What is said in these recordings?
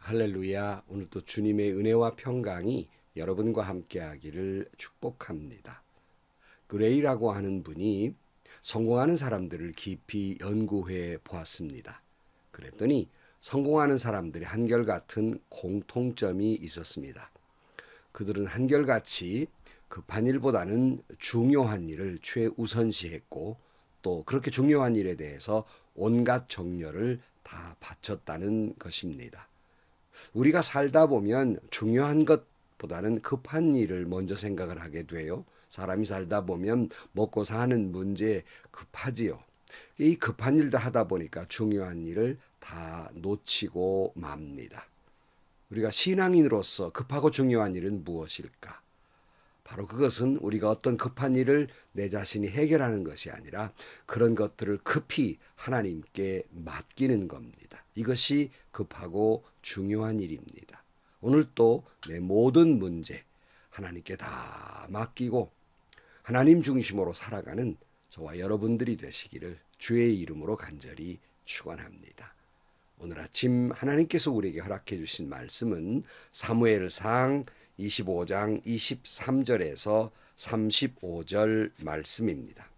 할렐루야. 오늘도 주님의 은혜와 평강이 여러분과 함께하기를 축복합니다. 그레이라고 하는 분이 성공하는 사람들을 깊이 연구해 보았습니다. 그랬더니 성공하는 사람들이 한결같은 공통점이 있었습니다. 그들은 한결같이 급한 일보다는 중요한 일을 최우선시했고 또 그렇게 중요한 일에 대해서 온갖 정열을 다 바쳤다는 것입니다. 우리가 살다 보면 중요한 것보다는 급한 일을 먼저 생각을 하게 돼요. 사람이 살다 보면 먹고 사는 문제 급하지요. 이 급한 일도 하다 보니까 중요한 일을 다 놓치고 맙니다. 우리가 신앙인으로서 급하고 중요한 일은 무엇일까? 바로 그것은 우리가 어떤 급한 일을 내 자신이 해결하는 것이 아니라 그런 것들을 급히 하나님께 맡기는 겁니다. 이것이 급하고 중요한 일입니다. 오늘 또 내 모든 문제 하나님께 다 맡기고 하나님 중심으로 살아가는 저와 여러분들이 되시기를 주의 이름으로 간절히 축원합니다. 오늘 아침 하나님께서 우리에게 허락해 주신 말씀은 사무엘상 25장 23절에서 35절 말씀입니다.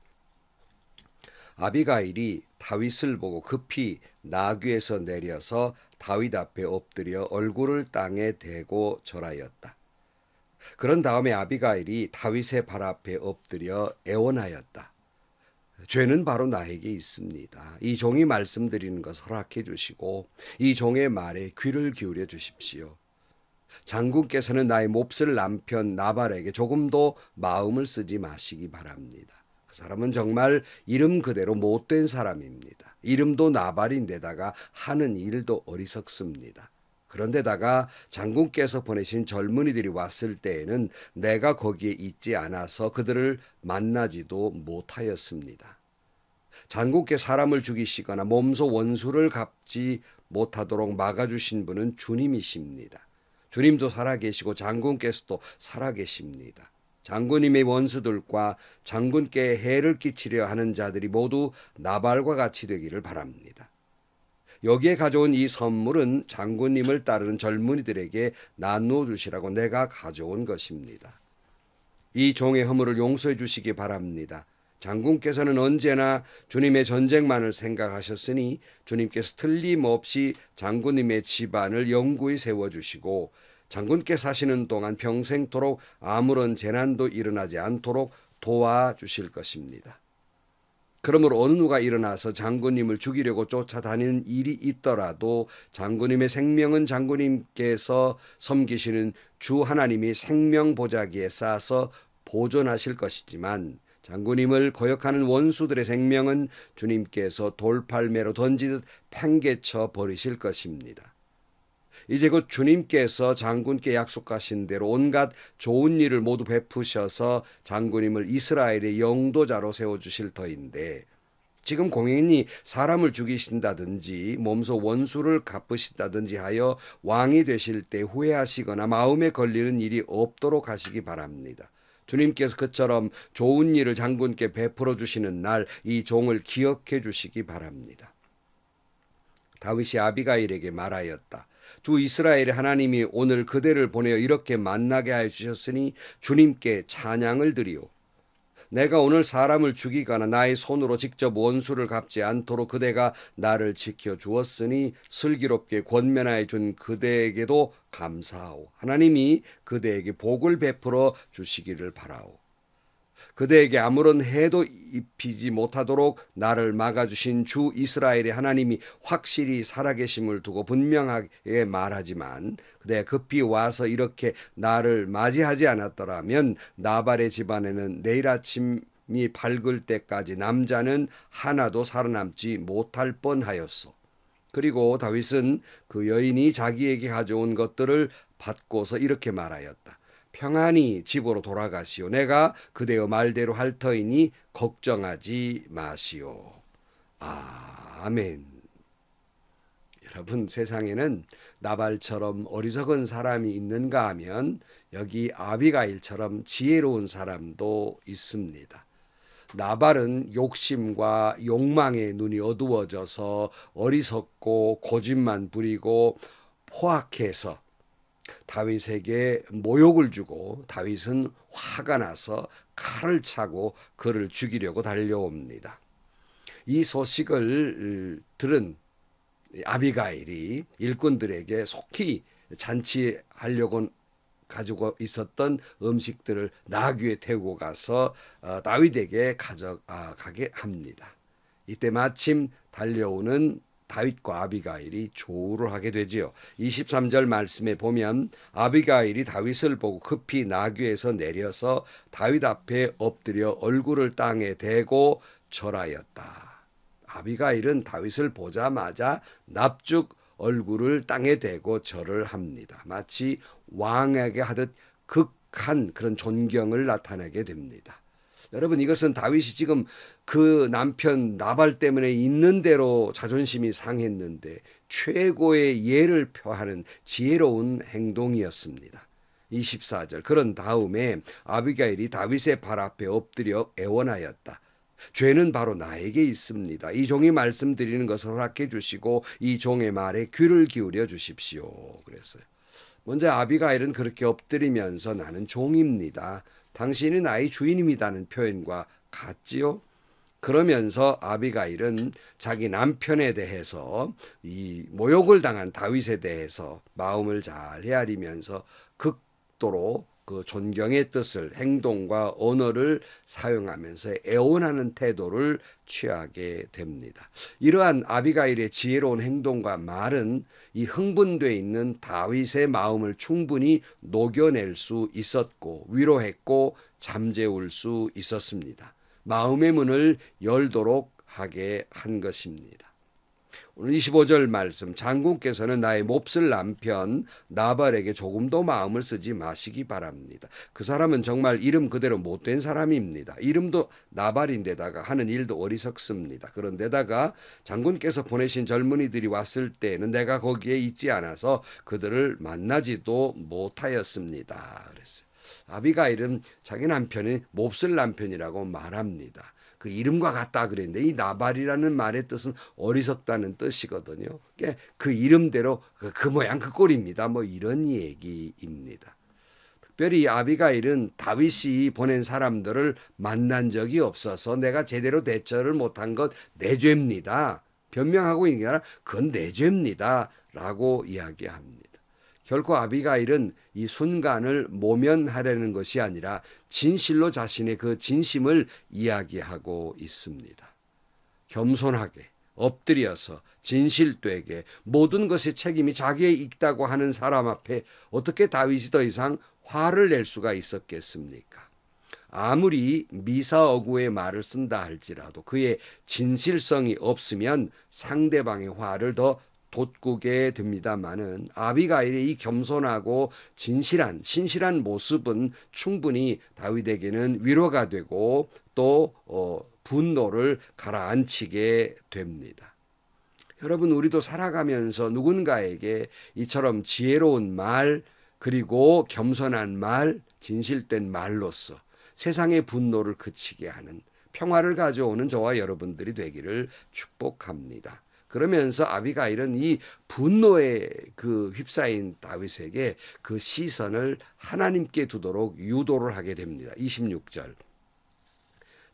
아비가일이 다윗을 보고 급히 나귀에서 내려서 다윗 앞에 엎드려 얼굴을 땅에 대고 절하였다. 그런 다음에 아비가일이 다윗의 발 앞에 엎드려 애원하였다. 죄는 바로 나에게 있습니다. 이 종이 말씀드리는 것 허락해 주시고 이 종의 말에 귀를 기울여 주십시오. 장군께서는 나의 몹쓸 남편 나발에게 조금도 마음을 쓰지 마시기 바랍니다. 그 사람은 정말 이름 그대로 못된 사람입니다. 이름도 나발인데다가 하는 일도 어리석습니다. 그런데다가 장군께서 보내신 젊은이들이 왔을 때에는 내가 거기에 있지 않아서 그들을 만나지도 못하였습니다. 장군께 사람을 죽이시거나 몸소 원수를 갚지 못하도록 막아주신 분은 주님이십니다. 주님도 살아계시고 장군께서도 살아계십니다. 장군님의 원수들과 장군께 해를 끼치려 하는 자들이 모두 나발과 같이 되기를 바랍니다. 여기에 가져온 이 선물은 장군님을 따르는 젊은이들에게 나누어 주시라고 내가 가져온 것입니다. 이 종의 허물을 용서해 주시기 바랍니다. 장군께서는 언제나 주님의 전쟁만을 생각하셨으니 주님께서 틀림없이 장군님의 집안을 영구히 세워주시고 장군께서 사시는 동안 평생토록 아무런 재난도 일어나지 않도록 도와주실 것입니다. 그러므로 어느 누가 일어나서 장군님을 죽이려고 쫓아다니는 일이 있더라도 장군님의 생명은 장군님께서 섬기시는 주 하나님이 생명보자기에 쌓아서 보존하실 것이지만 장군님을 거역하는 원수들의 생명은 주님께서 돌팔매로 던지듯 팽개쳐 버리실 것입니다. 이제 곧 주님께서 장군께 약속하신 대로 온갖 좋은 일을 모두 베푸셔서 장군님을 이스라엘의 영도자로 세워주실 터인데 지금 공연히 사람을 죽이신다든지 몸소 원수를 갚으신다든지 하여 왕이 되실 때 후회하시거나 마음에 걸리는 일이 없도록 하시기 바랍니다. 주님께서 그처럼 좋은 일을 장군께 베풀어 주시는 날 이 종을 기억해 주시기 바랍니다. 다윗이 아비가일에게 말하였다. 주 이스라엘의 하나님이 오늘 그대를 보내어 이렇게 만나게 하여 주셨으니 주님께 찬양을 드리오. 내가 오늘 사람을 죽이거나 나의 손으로 직접 원수를 갚지 않도록 그대가 나를 지켜 주었으니 슬기롭게 권면하여 준 그대에게도 감사하오. 하나님이 그대에게 복을 베풀어 주시기를 바라오. 그대에게 아무런 해도 입히지 못하도록 나를 막아주신 주 이스라엘의 하나님이 확실히 살아계심을 두고 분명하게 말하지만 그대가 급히 와서 이렇게 나를 맞이하지 않았더라면 나발의 집안에는 내일 아침이 밝을 때까지 남자는 하나도 살아남지 못할 뻔하였소. 그리고 다윗은 그 여인이 자기에게 가져온 것들을 받고서 이렇게 말하였다. 평안히 집으로 돌아가시오. 내가 그대의 말대로 할 터이니 걱정하지 마시오. 아멘. 여러분, 세상에는 나발처럼 어리석은 사람이 있는가 하면 여기 아비가일처럼 지혜로운 사람도 있습니다. 나발은 욕심과 욕망의 눈이 어두워져서 어리석고 고집만 부리고 포악해서 다윗에게 모욕을 주고 다윗은 화가 나서 칼을 차고 그를 죽이려고 달려옵니다. 이 소식을 들은 아비가일이 일꾼들에게 속히 잔치하려고 가지고 있었던 음식들을 나귀에 태우고 가서 다윗에게 가져가게 합니다. 이때 마침 달려오는 다윗과 아비가일이 조우를 하게 되지요. 23절 말씀에 보면 아비가일이 다윗을 보고 급히 나귀에서 내려서 다윗 앞에 엎드려 얼굴을 땅에 대고 절하였다. 아비가일은 다윗을 보자마자 납죽 얼굴을 땅에 대고 절을 합니다. 마치 왕에게 하듯 극한 그런 존경을 나타내게 됩니다. 여러분, 이것은 다윗이 지금 그 남편 나발 때문에 있는 대로 자존심이 상했는데 최고의 예를 표하는 지혜로운 행동이었습니다. 24절, 그런 다음에 아비가일이 다윗의 발 앞에 엎드려 애원하였다. 죄는 바로 나에게 있습니다. 이 종이 말씀드리는 것을 허락해 주시고 이 종의 말에 귀를 기울여 주십시오. 그랬어요. 먼저 아비가일은 그렇게 엎드리면서 나는 종입니다. 당신이 나의 주인입니다는 표현과 같지요. 그러면서 아비가일은 자기 남편에 대해서 이 모욕을 당한 다윗에 대해서 마음을 잘 헤아리면서 극도로 그 존경의 뜻을 행동과 언어를 사용하면서 애원하는 태도를 취하게 됩니다. 이러한 아비가일의 지혜로운 행동과 말은 이 흥분되어 있는 다윗의 마음을 충분히 녹여낼 수 있었고 위로했고 잠재울 수 있었습니다. 마음의 문을 열도록 하게 한 것입니다. 오늘 25절 말씀, 장군께서는 나의 몹쓸 남편 나발에게 조금도 마음을 쓰지 마시기 바랍니다. 그 사람은 정말 이름 그대로 못된 사람입니다. 이름도 나발인데다가 하는 일도 어리석습니다. 그런데다가 장군께서 보내신 젊은이들이 왔을 때는 내가 거기에 있지 않아서 그들을 만나지도 못하였습니다. 그랬어요. 아비가일은 자기 남편이 몹쓸 남편이라고 말합니다. 그 이름과 같다 그랬는데 이 나발이라는 말의 뜻은 어리석다는 뜻이거든요. 그 이름대로 그 모양 그 꼴입니다. 뭐 이런 얘기입니다. 특별히 아비가일은 다윗이 보낸 사람들을 만난 적이 없어서 내가 제대로 대처를 못한 것 내 죄입니다. 변명하고 있는 게 아니라 그건 내 죄입니다. 라고 이야기합니다. 결코 아비가일은 이 순간을 모면하려는 것이 아니라 진실로 자신의 그 진심을 이야기하고 있습니다. 겸손하게 엎드려서 진실되게 모든 것의 책임이 자기에 있다고 하는 사람 앞에 어떻게 다윗이 더 이상 화를 낼 수가 있었겠습니까? 아무리 미사어구의 말을 쓴다 할지라도 그의 진실성이 없으면 상대방의 화를 더 돋구게 됩니다마는 아비가일의 이 겸손하고 신실한 모습은 충분히 다윗에게는 위로가 되고 또 분노를 가라앉히게 됩니다. 여러분, 우리도 살아가면서 누군가에게 이처럼 지혜로운 말 그리고 겸손한 말, 진실된 말로서 세상의 분노를 그치게 하는 평화를 가져오는 저와 여러분들이 되기를 축복합니다. 그러면서 아비가일은 이 분노에 그 휩싸인 다윗에게 그 시선을 하나님께 두도록 유도를 하게 됩니다. 26절.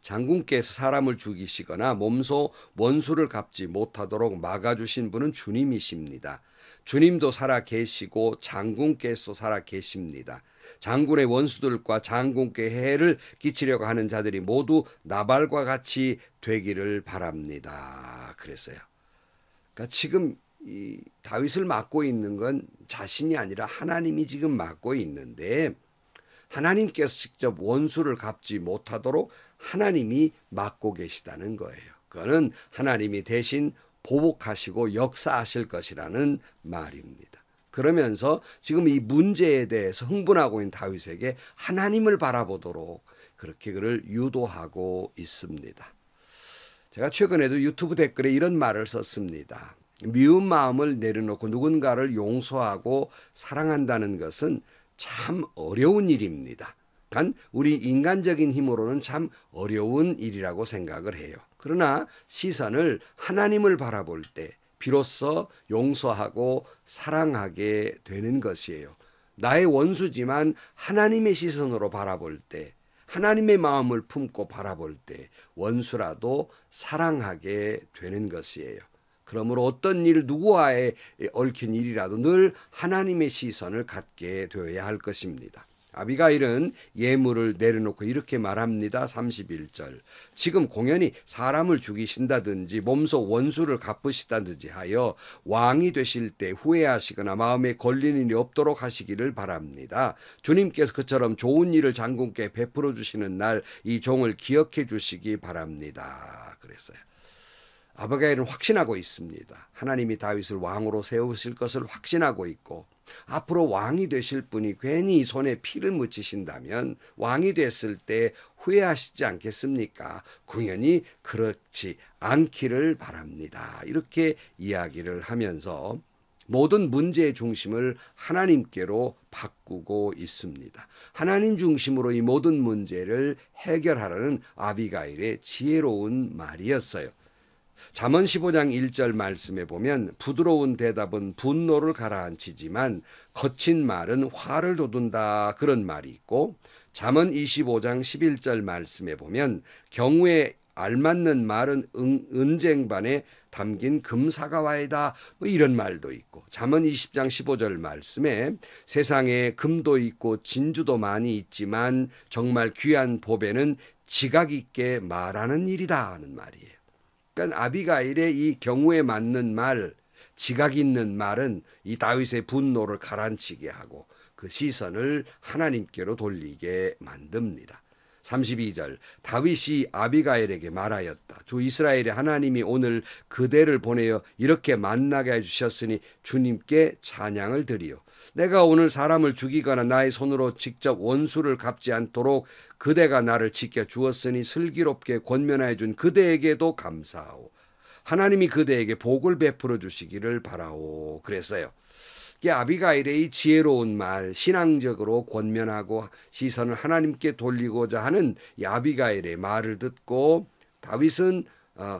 장군께서 사람을 죽이시거나 몸소 원수를 갚지 못하도록 막아주신 분은 주님이십니다. 주님도 살아 계시고 장군께서 살아 계십니다. 장군의 원수들과 장군께 해를 끼치려고 하는 자들이 모두 나발과 같이 되기를 바랍니다. 그랬어요. 그러니까 지금 이 다윗을 맡고 있는 건 자신이 아니라 하나님이 지금 맡고 있는데 하나님께서 직접 원수를 갚지 못하도록 하나님이 맡고 계시다는 거예요. 그거는 하나님이 대신 보복하시고 역사하실 것이라는 말입니다. 그러면서 지금 이 문제에 대해서 흥분하고 있는 다윗에게 하나님을 바라보도록 그렇게 그를 유도하고 있습니다. 제가 최근에도 유튜브 댓글에 이런 말을 썼습니다. 미운 마음을 내려놓고 누군가를 용서하고 사랑한다는 것은 참 어려운 일입니다. 단 우리 인간적인 힘으로는 참 어려운 일이라고 생각을 해요. 그러나 시선을 하나님을 바라볼 때 비로소 용서하고 사랑하게 되는 것이에요. 나의 원수지만 하나님의 시선으로 바라볼 때, 하나님의 마음을 품고 바라볼 때 원수라도 사랑하게 되는 것이에요. 그러므로 어떤 일, 누구와의 얽힌 일이라도 늘 하나님의 시선을 갖게 되어야 할 것입니다. 아비가일은 예물을 내려놓고 이렇게 말합니다. 31절. 지금 공연히 사람을 죽이신다든지 몸소 원수를 갚으시다든지 하여 왕이 되실 때 후회하시거나 마음에 걸리는 일이 없도록 하시기를 바랍니다. 주님께서 그처럼 좋은 일을 장군께 베풀어 주시는 날 이 종을 기억해 주시기 바랍니다. 그랬어요. 아비가일은 확신하고 있습니다. 하나님이 다윗을 왕으로 세우실 것을 확신하고 있고 앞으로 왕이 되실 분이 괜히 손에 피를 묻히신다면 왕이 됐을 때 후회하시지 않겠습니까? 공연히 그렇지 않기를 바랍니다. 이렇게 이야기를 하면서 모든 문제의 중심을 하나님께로 바꾸고 있습니다. 하나님 중심으로 이 모든 문제를 해결하라는 아비가일의 지혜로운 말이었어요. 잠언 15장 1절 말씀에 보면 부드러운 대답은 분노를 가라앉히지만 거친 말은 화를 돋운다 그런 말이 있고 잠언 25장 11절 말씀에 보면 경우에 알맞는 말은 은쟁반에 담긴 금사과와이다 이런 말도 있고 잠언 20장 15절 말씀에 세상에 금도 있고 진주도 많이 있지만 정말 귀한 보배는 지각 있게 말하는 일이다 하는 말이에요. 그러니까 아비가일의 이 경우에 맞는 말, 지각 있는 말은 이 다윗의 분노를 가라앉히게 하고 그 시선을 하나님께로 돌리게 만듭니다. 32절 다윗이 아비가일에게 말하였다. 주 이스라엘의 하나님이 오늘 그대를 보내어 이렇게 만나게 해주셨으니 주님께 찬양을 드리오. 내가 오늘 사람을 죽이거나 나의 손으로 직접 원수를 갚지 않도록 그대가 나를 지켜 주었으니 슬기롭게 권면하여 준 그대에게도 감사하오. 하나님이 그대에게 복을 베풀어 주시기를 바라오. 그랬어요. 아비가일의 이 지혜로운 말, 신앙적으로 권면하고 시선을 하나님께 돌리고자 하는 이 아비가일의 말을 듣고 다윗은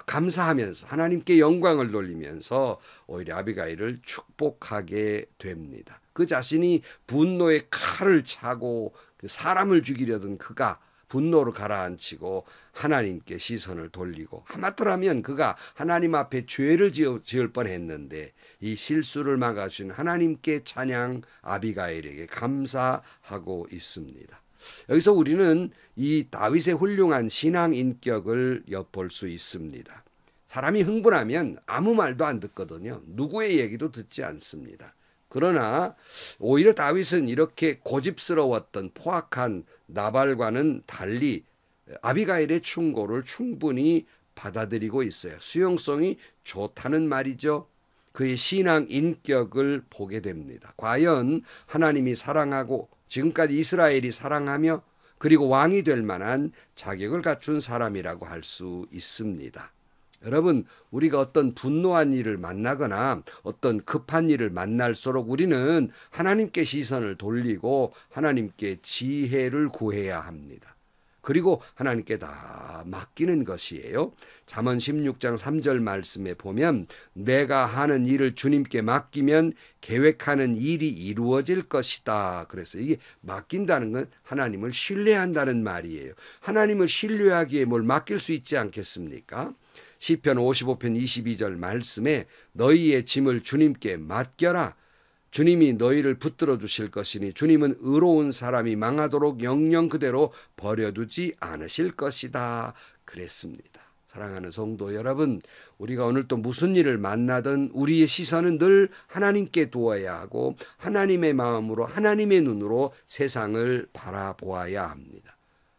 감사하면서 하나님께 영광을 돌리면서 오히려 아비가일을 축복하게 됩니다. 그 자신이 분노의 칼을 차고 사람을 죽이려던 그가 분노를 가라앉히고 하나님께 시선을 돌리고 하마터라면 그가 하나님 앞에 죄를 지을 뻔했는데 이 실수를 막아주신 하나님께 찬양 아비가일에게 감사하고 있습니다. 여기서 우리는 이 다윗의 훌륭한 신앙 인격을 엿볼 수 있습니다. 사람이 흥분하면 아무 말도 안 듣거든요. 누구의 얘기도 듣지 않습니다. 그러나 오히려 다윗은 이렇게 고집스러웠던 포악한 나발과는 달리 아비가일의 충고를 충분히 받아들이고 있어요. 수용성이 좋다는 말이죠. 그의 신앙 인격을 보게 됩니다. 과연 하나님이 사랑하고 지금까지 이스라엘이 사랑하며 그리고 왕이 될 만한 자격을 갖춘 사람이라고 할 수 있습니다. 여러분, 우리가 어떤 분노한 일을 만나거나 어떤 급한 일을 만날수록 우리는 하나님께 시선을 돌리고 하나님께 지혜를 구해야 합니다. 그리고 하나님께 다 맡기는 것이에요. 잠언 16장 3절 말씀에 보면 내가 하는 일을 주님께 맡기면 계획하는 일이 이루어질 것이다. 그래서 이게 맡긴다는 건 하나님을 신뢰한다는 말이에요. 하나님을 신뢰하기에 뭘 맡길 수 있지 않겠습니까? 시편 55편 22절 말씀에 너희의 짐을 주님께 맡겨라. 주님이 너희를 붙들어 주실 것이니 주님은 의로운 사람이 망하도록 영영 그대로 버려두지 않으실 것이다. 그랬습니다. 사랑하는 성도 여러분, 우리가 오늘 또 무슨 일을 만나든 우리의 시선은 늘 하나님께 두어야 하고 하나님의 마음으로 하나님의 눈으로 세상을 바라보아야 합니다.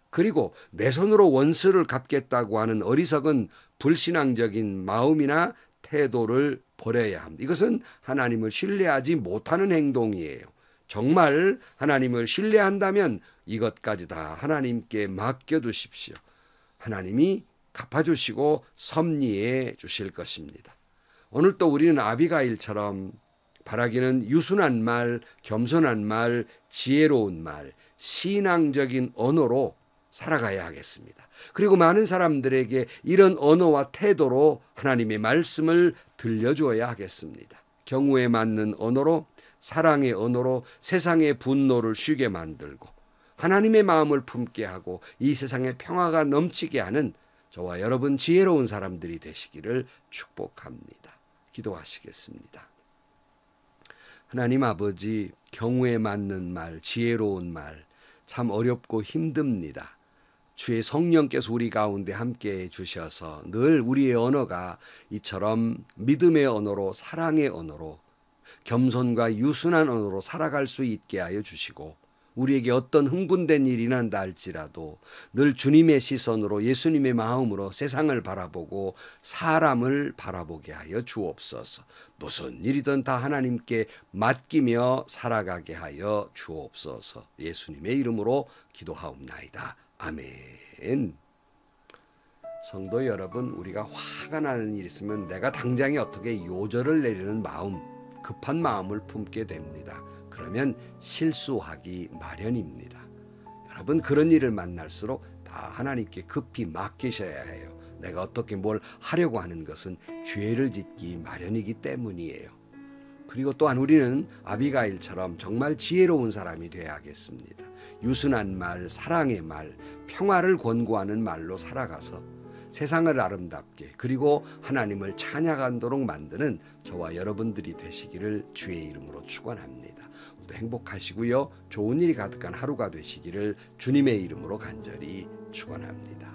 그리고 내 손으로 원수를 갚겠다고 하는 어리석은 불신앙적인 마음이나 태도를 버려야 합니다. 이것은 하나님을 신뢰하지 못하는 행동이에요. 정말 하나님을 신뢰한다면 이것까지 다 하나님께 맡겨두십시오. 하나님이 갚아주시고 섭리해 주실 것입니다. 오늘 또 우리는 아비가일처럼 바라기는 유순한 말, 겸손한 말, 지혜로운 말, 신앙적인 언어로 살아가야 하겠습니다. 그리고 많은 사람들에게 이런 언어와 태도로 하나님의 말씀을 들려주어야 하겠습니다. 경우에 맞는 언어로, 사랑의 언어로 세상의 분노를 쉬게 만들고 하나님의 마음을 품게 하고 이 세상에 평화가 넘치게 하는 저와 여러분 지혜로운 사람들이 되시기를 축복합니다. 기도하시겠습니다. 하나님 아버지, 경우에 맞는 말, 지혜로운 말 참 어렵고 힘듭니다. 주의 성령께서 우리 가운데 함께해 주셔서 늘 우리의 언어가 이처럼 믿음의 언어로, 사랑의 언어로, 겸손과 유순한 언어로 살아갈 수 있게 하여 주시고, 우리에게 어떤 흥분된 일이 난다 할지라도 늘 주님의 시선으로, 예수님의 마음으로 세상을 바라보고 사람을 바라보게 하여 주옵소서. 무슨 일이든 다 하나님께 맡기며 살아가게 하여 주옵소서. 예수님의 이름으로 기도하옵나이다. 아멘. 성도 여러분, 우리가 화가 나는 일이 있으면 내가 당장에 어떻게 요절을 내리는 마음, 급한 마음을 품게 됩니다. 그러면 실수하기 마련입니다. 여러분, 그런 일을 만날수록 다 하나님께 급히 맡기셔야 해요. 내가 어떻게 뭘 하려고 하는 것은 죄를 짓기 마련이기 때문이에요. 그리고 또한 우리는 아비가일처럼 정말 지혜로운 사람이 되어야겠습니다. 유순한 말, 사랑의 말, 평화를 권고하는 말로 살아가서 세상을 아름답게, 그리고 하나님을 찬양하도록 만드는 저와 여러분들이 되시기를 주의 이름으로 축원합니다. 모두 행복하시고요, 좋은 일이 가득한 하루가 되시기를 주님의 이름으로 간절히 축원합니다.